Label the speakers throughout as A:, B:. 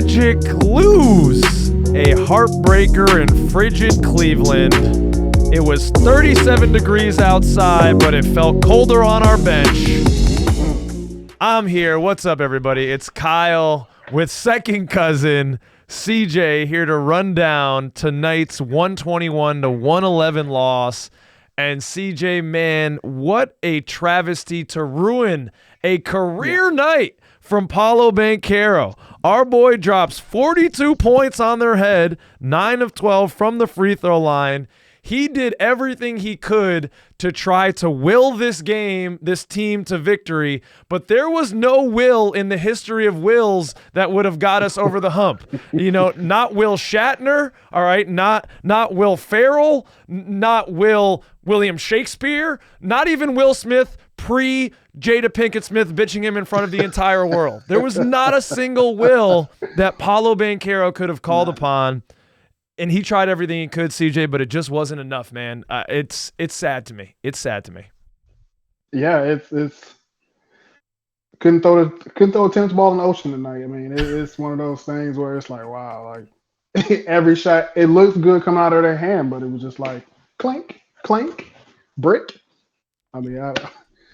A: Magic lose a heartbreaker in frigid Cleveland. It was 37 degrees outside, but it felt colder on our bench. I'm here. What's up, everybody? It's Kyle with second cousin CJ here to run down tonight's 121-111 loss. And CJ, man, what a travesty to ruin a career night from Paolo Banchero. Our boy drops 42 points on their head, 9 of 12 from the free throw line. He did everything he could to try to will this team to victory, but there was no will in the history of wills that would have got us over the hump. You know, not Will Shatner, all right, not Will Ferrell, not William Shakespeare, not even Will Smith pre-Jada Pinkett Smith bitching him in front of the entire world. There was not a single will that Paolo Banchero could have called upon. And he tried everything he could, CJ, but it just wasn't enough, man. It's sad to me. It's sad to me.
B: Yeah, it's couldn't throw a tennis ball in the ocean tonight. I mean, it's one of those things where it's like, wow, like every shot, it looked good coming out of their hand, but it was just like clink, clink, brick. I mean,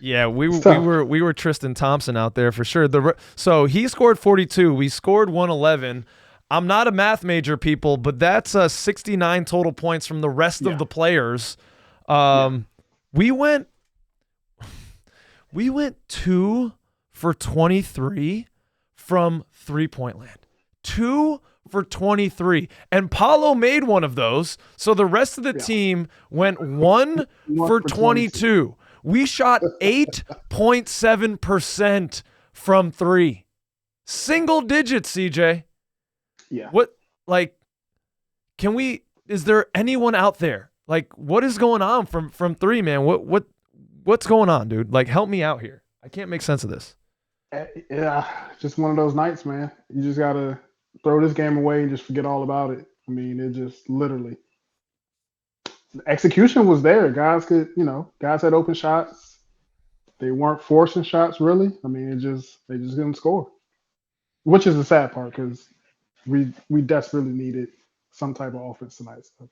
A: yeah, we were Tristan Thompson out there for sure. So he scored 42. We scored 111. I'm not a math major, people, but that's 69 total points from the rest of the players. We went 2 for 23 from three-point land. 2 for 23. And Paolo made one of those, so the rest of the team went 1 for 22. We shot 8.7% from three. Single digits, CJ.
B: Yeah.
A: What, like, is there anyone out there? Like, what is going on from three, man? What's going on, dude? Like, help me out here. I can't make sense of this.
B: Yeah, just one of those nights, man. You just got to throw this game away and just forget all about it. I mean, it just literally. The execution was there. Guys had open shots. They weren't forcing shots, really. I mean, they just didn't score, which is the sad part because we desperately needed some type of offense tonight. So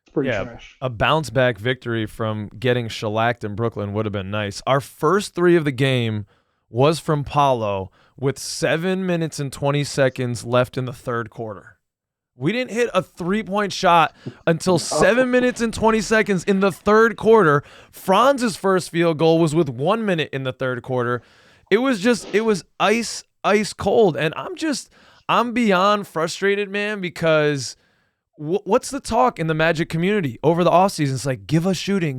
B: it's pretty trash.
A: A bounce back victory from getting shellacked in Brooklyn would have been nice. Our first three of the game was from Paolo with 7 minutes and 20 seconds left in the third quarter. We didn't hit a three-point shot until 7 minutes and 20 seconds in the third quarter. Franz's first field goal was with 1 minute in the third quarter. It was ice cold. And I'm beyond frustrated, man, because what's the talk in the Magic community over the offseason? It's like, give us shooting.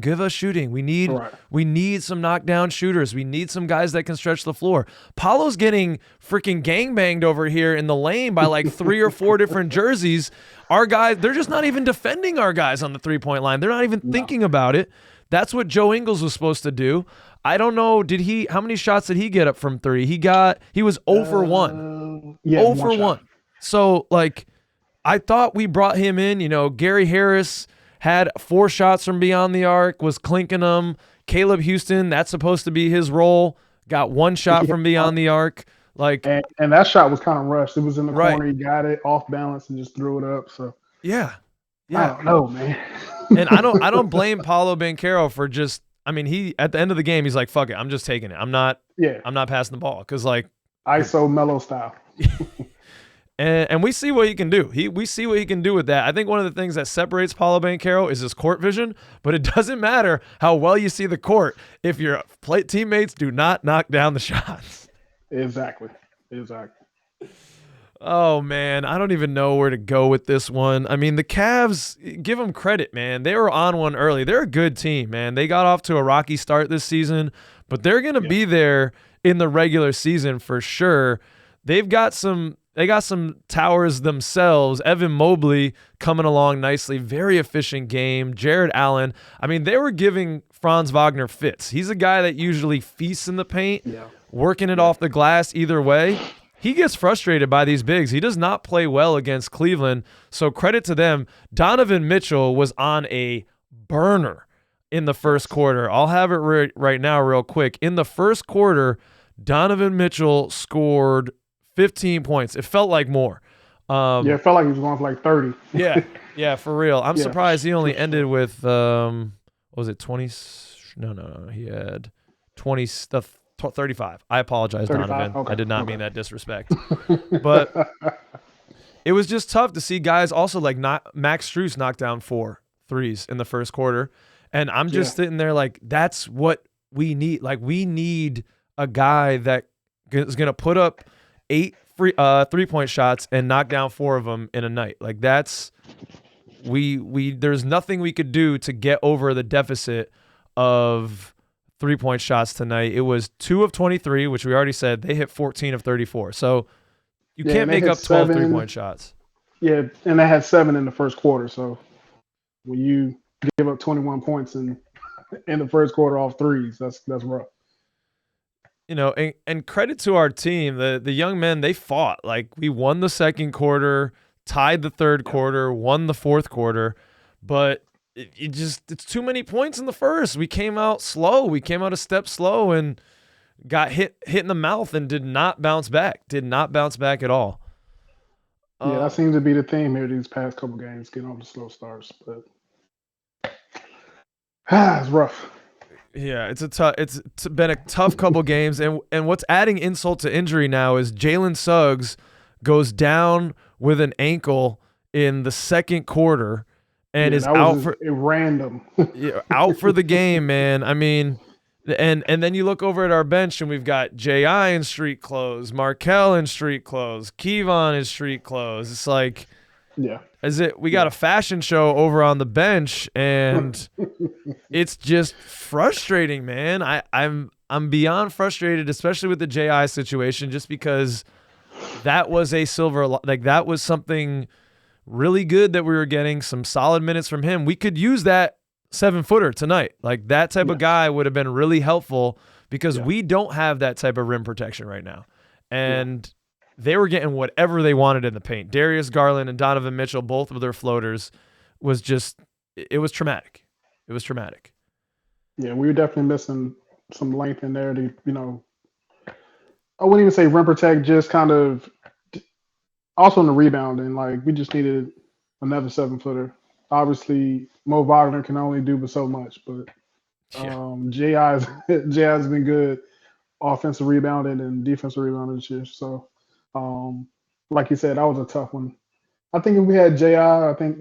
A: We need some knockdown shooters. We need some guys that can stretch the floor. Paulo's getting freaking gangbanged over here in the lane by like 3 or 4 different jerseys. Our guys, they're just not even defending our guys on the three-point line. They're not even thinking about it. That's what Joe Ingles was supposed to do. I don't know. How many shots did he get up from three? He was 0 for 1. 0 for 1. So, like, I thought we brought him in. You know, Gary Harris had 4 shots from beyond the arc, was clinking them. Caleb Houston, that's supposed to be his role, got 1 shot from beyond the arc. Like,
B: and that shot was kind of rushed. It was in the corner. He got it off balance and just threw it up. So
A: yeah.
B: I don't know, man.
A: And I don't blame Paolo Banchero for just. I mean, he at the end of the game, he's like, "Fuck it, I'm just taking it. I'm not passing the ball," because like
B: ISO Melo style.
A: and we see what he can do. We see what he can do with that. I think one of the things that separates Paolo Banchero is his court vision, but it doesn't matter how well you see the court if your teammates do not knock down the shots.
B: Exactly.
A: Oh, man, I don't even know where to go with this one. I mean, the Cavs, give them credit, man. They were on one early. They're a good team, man. They got off to a rocky start this season, but they're going to be there in the regular season for sure. They got some towers themselves. Evan Mobley coming along nicely. Very efficient game. Jared Allen. I mean, they were giving Franz Wagner fits. He's a guy that usually feasts in the paint, working it off the glass either way. He gets frustrated by these bigs. He does not play well against Cleveland, so credit to them. Donovan Mitchell was on a burner in the first quarter. I'll have it right now real quick. In the first quarter, Donovan Mitchell scored 15 points. It felt like more.
B: Yeah, it felt like he was going for like 30.
A: Yeah, for real. I'm
B: Yeah,
A: surprised he only
B: for
A: ended
B: sure.
A: with what was it 20? No. He had 20 stuff 35. I apologize,
B: 35?
A: Donovan. I
B: Okay.
A: did not mean
B: Okay.
A: that disrespect. But it was just tough to see guys also like not Max Strus knocked down 4 threes in the first quarter. And I'm
B: Yeah.
A: just sitting there like, that's what we need. Like, we need a guy that is going to put up 8 3-point shots and knock down 4 of them in a night. Like, that's there's nothing we could do to get over the deficit of 3-point shots tonight. It was 2 of 23, which we already said. They hit 14 of 34. So you
B: Yeah,
A: can't
B: and they
A: make
B: hit
A: up 12
B: 7.
A: 3-point shots.
B: Yeah, and they had 7 in the first quarter. So when you give up 21 points in the first quarter off threes, that's rough.
A: And credit to our team, the young men, they fought. Like, we won the second quarter, tied the third quarter, won the fourth quarter, but it's too many points in the first. We came out slow. We came out a step slow and got hit in the mouth and did not bounce back. Did not bounce back at all.
B: Yeah, that seems to be the theme here these past couple games, getting off the slow starts. But it's rough.
A: Yeah, it's been a tough couple games, and what's adding insult to injury now is Jalen Suggs goes down with an ankle in the second quarter and is
B: that
A: out
B: was
A: for
B: random.
A: out for the game, man. I mean, and then you look over at our bench and we've got J.I. in street clothes, Markel in street clothes, Kevon in street clothes. It's like,
B: Yeah.
A: we got a fashion show over on the bench, and it's just frustrating, man. I'm beyond frustrated, especially with the JI situation, just because that was that was something really good that we were getting some solid minutes from him. We could use that 7-footer tonight. Like, that type of guy would have been really helpful because we don't have that type of rim protection right now. And they were getting whatever they wanted in the paint. Darius Garland and Donovan Mitchell, both of their floaters, it was traumatic. It was traumatic.
B: Yeah, we were definitely missing some length in there to, I wouldn't even say rim protect, just kind of also in the rebounding. Like, we just needed another 7-footer. Obviously, Mo Wagner can only do but so much, but J.I.'s been good offensive rebounding and defensive rebounding this year. So, like you said, that was a tough one. I think if we had J.I., I think,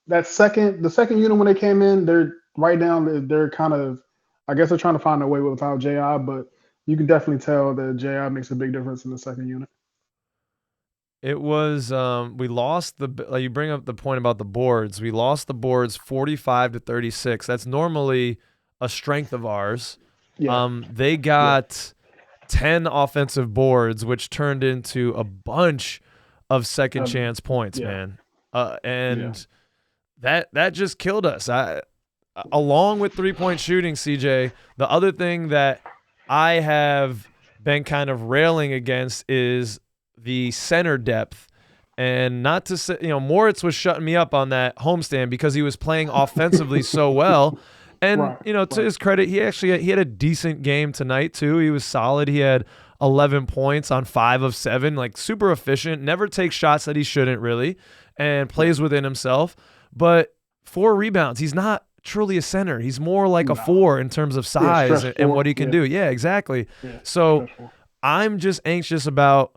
B: the second unit when they came in, they're right down. They're kind of, I guess they're trying to find a way without J.I., but you can definitely tell that J.I. makes a big difference in the second unit.
A: It was we lost you bring up the point about the boards. We lost the boards 45-36. That's normally a strength of ours.
B: Yeah.
A: They got 10 offensive boards, which turned into a bunch of second chance points, man. And that just killed us. Along with 3-point shooting, CJ, the other thing that I have been kind of railing against is the center depth. And not to say, Moritz was shutting me up on that homestand because he was playing offensively so well. And, to his credit, he had a decent game tonight too. He was solid. He had 11 points on 5 of 7, like super efficient, never takes shots that he shouldn't really, and plays within himself. But 4 rebounds. He's not truly a center. He's more like a 4 in terms of size and what he can do. Yeah, exactly. Yeah, so I'm just anxious about,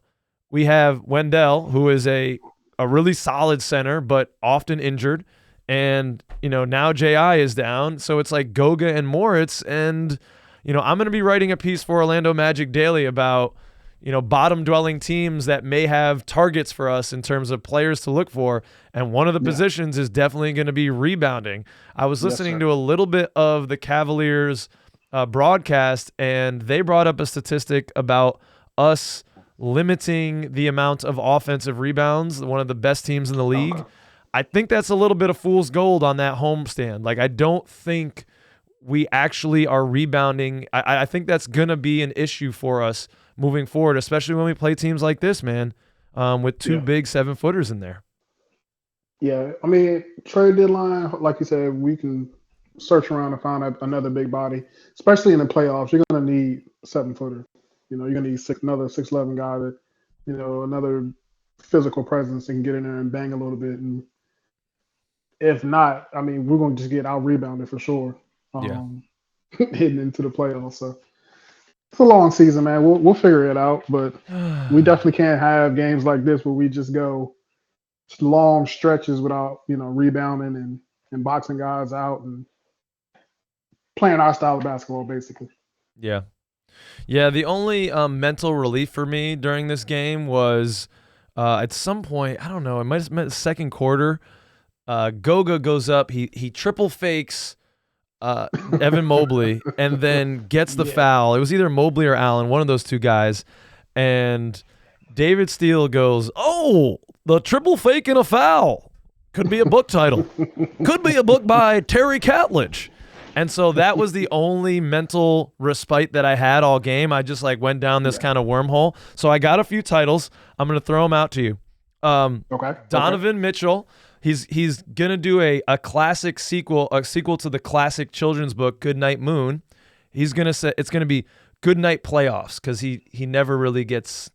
A: we have Wendell, who is a really solid center, but often injured. And, now J.I. is down. So it's like Goga and Moritz. And, I'm going to be writing a piece for Orlando Magic Daily about, bottom-dwelling teams that may have targets for us in terms of players to look for. And one of the positions is definitely going to be rebounding. I was listening to a little bit of the Cavaliers broadcast, and they brought up a statistic about us limiting the amount of offensive rebounds, one of the best teams in the league. I think that's a little bit of fool's gold on that homestand. Like, I don't think we actually are rebounding. I think that's going to be an issue for us moving forward, especially when we play teams like this, man, with 2 big 7-footers in there.
B: Yeah, I mean, trade deadline, like you said, we can search around and find another big body, especially in the playoffs. You're going to need 7-footer. You're gonna need another 6'11" guy that, another physical presence and get in there and bang a little bit. And if not, I mean, we're gonna just get out rebounded for sure.
A: Yeah.
B: Heading into the playoffs. So it's a long season, man. We'll figure it out, but we definitely can't have games like this where we just go long stretches without, rebounding and boxing guys out and playing our style of basketball, basically.
A: Yeah. Yeah, the only mental relief for me during this game was at some point, I don't know, it might have been the second quarter, Goga goes up, he triple fakes Evan Mobley and then gets the foul. It was either Mobley or Allen, one of those two guys. And David Steele goes, "Oh, the triple fake and a foul. Could be a book title. Could be a book by Terry Catledge." And so that was the only mental respite that I had all game. I just went down this kind of wormhole. So I got a few titles. I'm going to throw them out to you.
B: Okay.
A: Donovan Mitchell. He's gonna do a classic sequel, a sequel to the classic children's book Goodnight Moon. He's gonna say it's gonna be Goodnight Playoffs because he never really gets,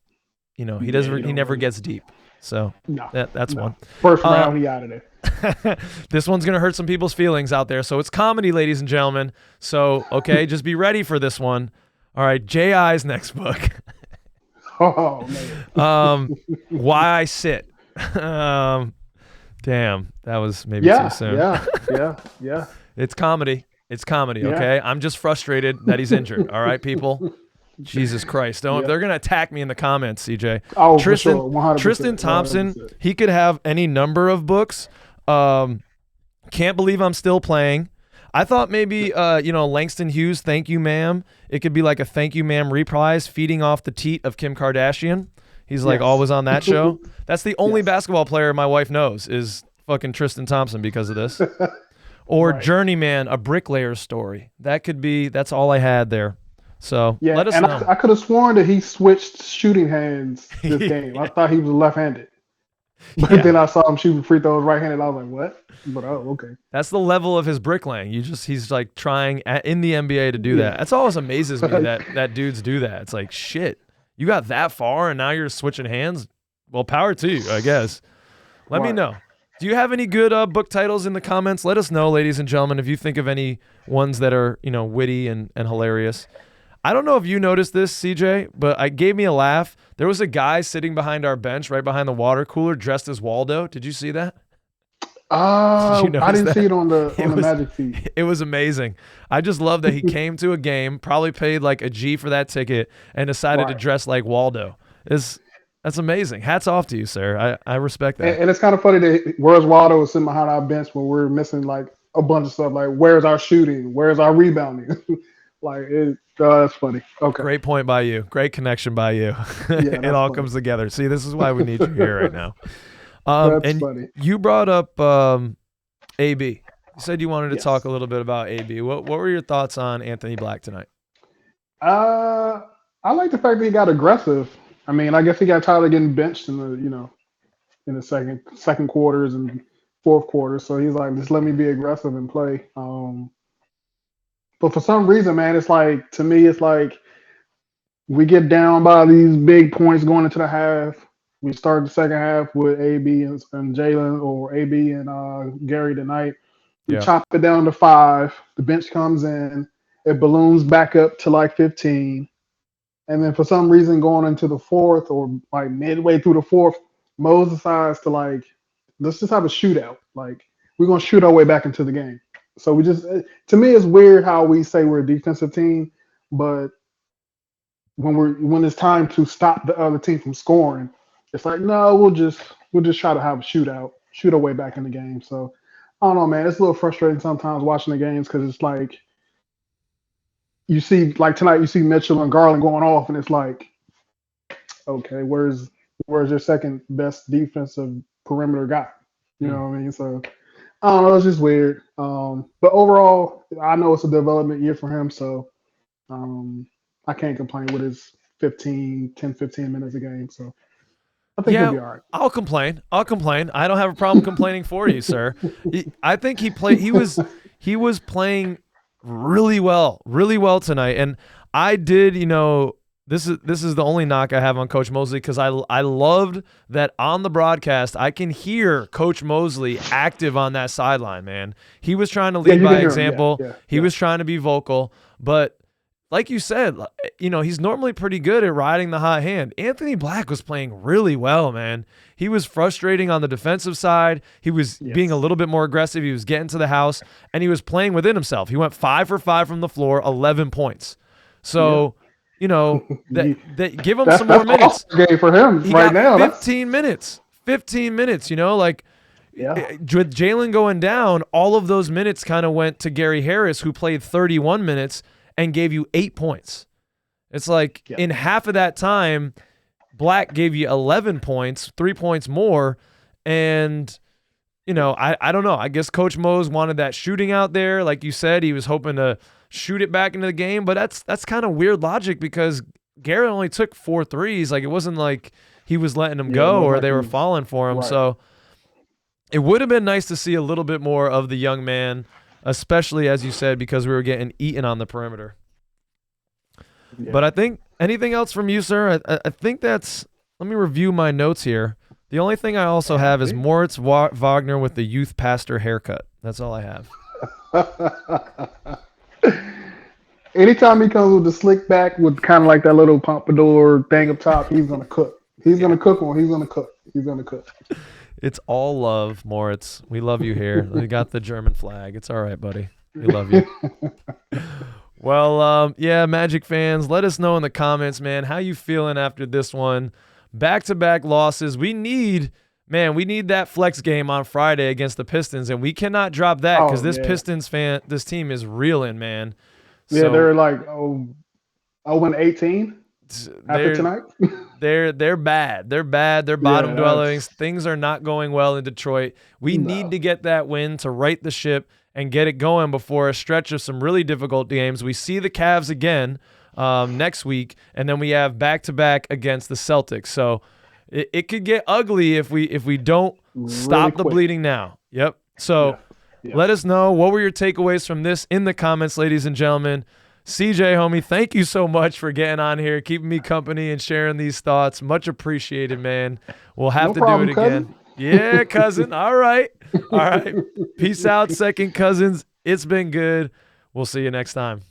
A: he never gets deep. So that's one.
B: First round, he out of there.
A: This one's gonna hurt some people's feelings out there. So it's comedy, ladies and gentlemen. So okay, just be ready for this one. All right, J.I.'s next book.
B: Oh man.
A: Why I Sit. Damn, that was maybe too soon.
B: Yeah.
A: It's comedy. Okay? I'm just frustrated that he's injured. All right, people? Jesus Christ. They're going to attack me in the comments, CJ.
B: Oh,
A: Tristan,
B: for sure. 100%,
A: Tristan Thompson,
B: 100%.
A: he could have any number of books. Can't believe I'm still playing. I thought maybe, Langston Hughes, Thank You, Ma'am. It could be like a Thank You, Ma'am reprise, feeding off the teat of Kim Kardashian. He's always on that show. That's the only basketball player my wife knows is fucking Tristan Thompson because of this. Or right. Journeyman, a bricklayer's story. That's all I had there. So let us know.
B: I could have sworn that he switched shooting hands this game. I thought he was left-handed. But then I saw him shooting free throws right-handed. I was like, what? But okay.
A: That's the level of his bricklaying. He's trying in the NBA to do that. That's always amazes me that dudes do that. It's like, shit. You got that far and now you're switching hands? Well, power to you, I guess. Let me know. Do you have any good book titles in the comments? Let us know, ladies and gentlemen, if you think of any ones that are, witty and hilarious. I don't know if you noticed this, CJ, but it gave me a laugh. There was a guy sitting behind our bench, right behind the water cooler, dressed as Waldo. Did you see that?
B: I didn't see it on the Magic feed.
A: It was amazing. I just love that he came to a game, probably paid like a G for that ticket, and decided to dress like Waldo. That's amazing. Hats off to you, sir. I respect that.
B: And it's kind of funny that where's Waldo was sitting behind our bench when we're missing like a bunch of stuff. Like, where's our shooting? Where's our rebounding? That's funny. Okay.
A: Great point by you. Great connection by you. It all comes together. See, this is why we need you here right now.
B: That's funny.
A: You brought up AB. You said you wanted to talk a little bit about AB. What were your thoughts on Anthony Black tonight?
B: I like the fact that he got aggressive. I mean, I guess he got tired of getting benched in the second quarters and fourth quarter. So he's like, just let me be aggressive and play. But for some reason, man, to me, it's like we get down by these big points going into the half. We start the second half with AB and Jalen, or AB and Gary tonight. We chop it down to 5. The bench comes in. It balloons back up to like 15. And then for some reason, going into the fourth or like midway through the fourth, Mose decides to let's just have a shootout. Like, we're going to shoot our way back into the game. So to me, it's weird how we say we're a defensive team, but when it's time to stop the other team from scoring, it's like, no, we'll just try to have a shootout, shoot our way back in the game. So I don't know, man. It's a little frustrating sometimes watching the games because it's like you see, like tonight, you see Mitchell and Garland going off, and it's like, okay, where's your second best defensive perimeter guy? You know what I mean? So I don't know. It's just weird. But overall, I know it's a development year for him, so I can't complain with his 10, 15 minutes a game. So I think he'll be all right.
A: I'll complain. I don't have a problem complaining for you, sir. I think he was playing really well tonight. And I did, This is the only knock I have on Coach Mosley, because I loved that on the broadcast I can hear Coach Mosley active on that sideline, man. He was trying to lead by example. He was trying to be vocal, but like you said, he's normally pretty good at riding the hot hand. Anthony Black was playing really well, man. He was frustrating on the defensive side. He was being a little bit more aggressive. He was getting to the house, and he was playing within himself. He went 5 for 5 from the floor, 11 points. So, that give him some more minutes.
B: Game for him
A: he
B: right
A: got
B: now.
A: 15 minutes. 15 minutes, with Jalen going down, all of those minutes kind of went to Gary Harris, who played 31 minutes and gave you 8 points. It's like in half of that time, Black gave you 11 points, 3 points more. And, I don't know. I guess Coach Mose wanted that shooting out there. Like you said, he was hoping to shoot it back into the game. But that's kind of weird logic, because Garrett only took 4 threes. Like, it wasn't like he was letting them go or they were falling for him. Right. So it would have been nice to see a little bit more of the young man, especially, as you said, because we were getting eaten on the perimeter. Yeah. But I think anything else from you, sir? I think that's – let me review my notes here. The only thing I also have is Moritz Wagner with the youth pastor haircut. That's all I have.
B: Anytime he comes with the slick back with kind of like that little pompadour thing up top, he's going to cook. He's going to cook one. He's going to cook. He's going to cook.
A: It's all love, Moritz. We love you here. We got the German flag. It's all right, buddy. We love you. Well, Magic fans, let us know in the comments, man, how you feeling after this one. Back-to-back losses. We need that flex game on Friday against the Pistons, and we cannot drop that, because this team is reeling, man.
B: Yeah, so, they're like 0-18 after tonight.
A: They're bad. They're bad. They're bottom dwellings. Things are not going well in Detroit. We need to get that win to right the ship and get it going before a stretch of some really difficult games. We see the Cavs again next week, and then we have back-to-back against the Celtics. So it could get ugly if we don't stop the bleeding now. Yep. So let us know, what were your takeaways from this in the comments, ladies and gentlemen. CJ, homie, thank you so much for getting on here, keeping me company and sharing these thoughts. Much appreciated, man. We'll have to do it again. Cousin. Yeah, cousin. All right. Peace out, second cousins. It's been good. We'll see you next time.